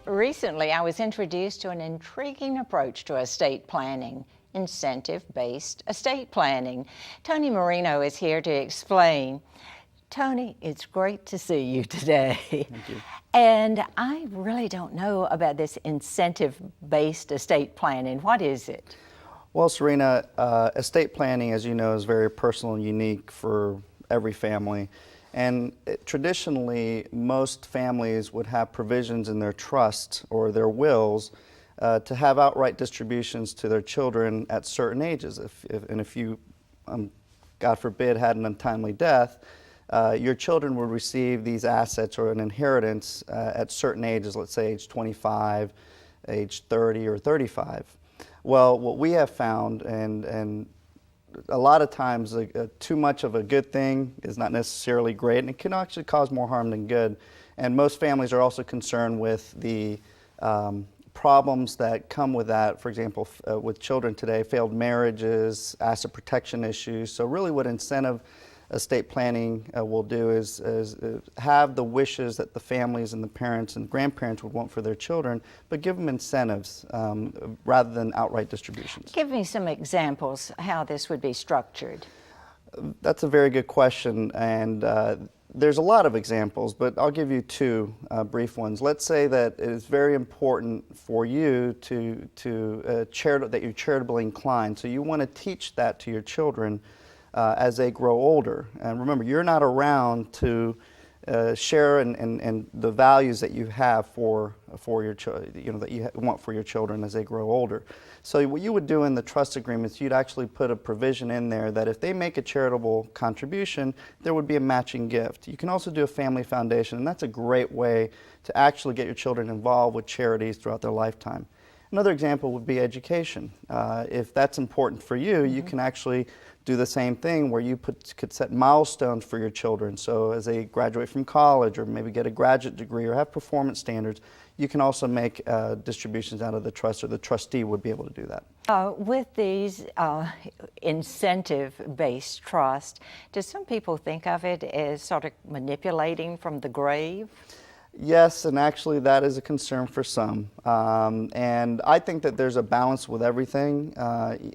Recently, I was introduced to an intriguing approach to estate planning, incentive-based estate planning. Tony Moreno is here to explain. Tony, it's great to see you today. Thank you. And I really don't know about this incentive-based estate planning. What is it? Well, Serena, estate planning, as you know, is very personal and unique for every family. And traditionally, most families would have provisions in their trust or their wills to have outright distributions to their children at certain ages. If you, God forbid, had an untimely death, your children would receive these assets or an inheritance at certain ages, let's say age 25, age 30, or 35. Well, what we have found, and a lot of times too much of a good thing is not necessarily great, and it can actually cause more harm than good. And most families are also concerned with the problems that come with that. For example, with children today, failed marriages, asset protection issues. So really what incentive estate planning will do is have the wishes that the families and the parents and grandparents would want for their children, but give them incentives rather than outright distributions. Give me some examples how this would be structured. That's a very good question, and there's a lot of examples, but I'll give you two brief ones. Let's say that it is very important for you that you're charitably inclined, so you want to teach that to your children as they grow older. And remember, you're not around to share and the values that you have for your that you want for your children as they grow older. So what you would do in the trust agreements, you'd actually put a provision in there that if they make a charitable contribution, there would be a matching gift. You can also do a family foundation, and that's a great way to actually get your children involved with charities throughout their lifetime. Another example would be education. If that's important for you, you can actually do the same thing where you could set milestones for your children. So as they graduate from college or maybe get a graduate degree or have performance standards, you can also make distributions out of the trust, or the trustee would be able to do that. With these incentive-based trusts, do some people think of it as sort of manipulating from the grave? Yes, and actually that is a concern for some. And I think that there's a balance with everything.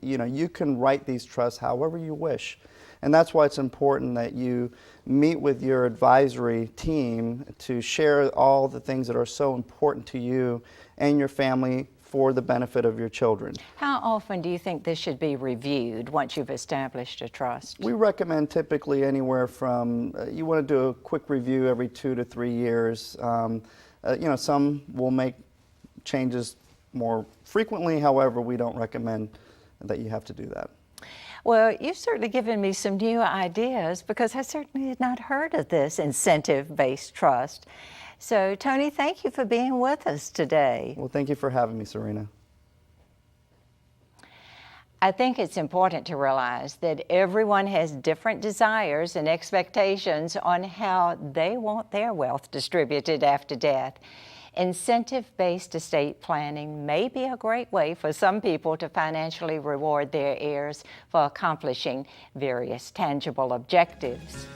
You can write these trusts however you wish. And that's why it's important that you meet with your advisory team to share all the things that are so important to you and your family for the benefit of your children. How often do you think this should be reviewed once you've established a trust? We recommend typically anywhere from, you want to do a quick review every 2 to 3 years. Some will make changes more frequently, however, we don't recommend that you have to do that. Well, you've certainly given me some new ideas, because I certainly had not heard of this incentive-based trust. So, Tony, thank you for being with us today. Well, thank you for having me, Serena. I think it's important to realize that everyone has different desires and expectations on how they want their wealth distributed after death. Incentive-based estate planning may be a great way for some people to financially reward their heirs for accomplishing various tangible objectives.